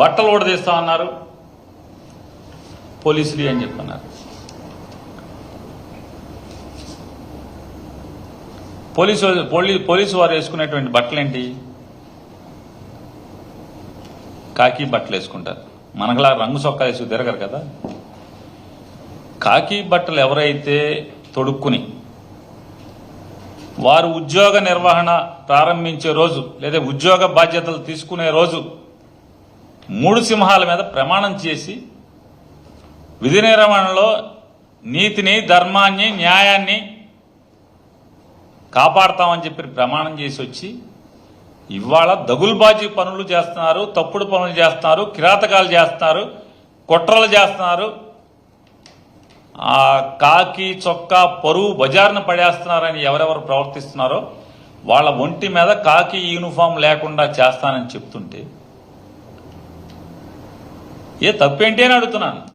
బట్టలు ఊడదీస్తా అన్నారు పోలీసులు అని చెప్పన్నారు. పోలీసు వారు వేసుకునేటువంటి బట్టలేంటి? కాకి బట్టలు వేసుకుంటారు. మనకలా రంగు సొక్కా వేసుకు తిరగరు కదా. కాకి బట్టలు ఎవరైతే తొడుక్కుని వారు ఉద్యోగ నిర్వహణ ప్రారంభించే రోజు లేదా ఉద్యోగ బాధ్యతలు తీసుకునే రోజు 3 సింహాల మీద ప్రమాణం చేసి విధి నిర్వహణలో నీతిని, ధర్మాన్ని, న్యాయాన్ని కాపాడతామని చెప్పి ప్రమాణం చేసి వచ్చి ఇవాళ దగుల్బాజీ పనులు చేస్తున్నారు, తప్పుడు పనులు చేస్తున్నారు, కిరాతకాలు చేస్తున్నారు, కుట్రలు చేస్తున్నారు, ఆ కాకి చొక్కా పరువు బజార్ను పడేస్తున్నారని ఎవరెవరు ప్రవర్తిస్తున్నారో వాళ్ళ ఒంటి మీద కాకి యూనిఫామ్ లేకుండా చేస్తానని చెప్తుంటే ఏ తప్పేంటి అని అడుగుతున్నాను.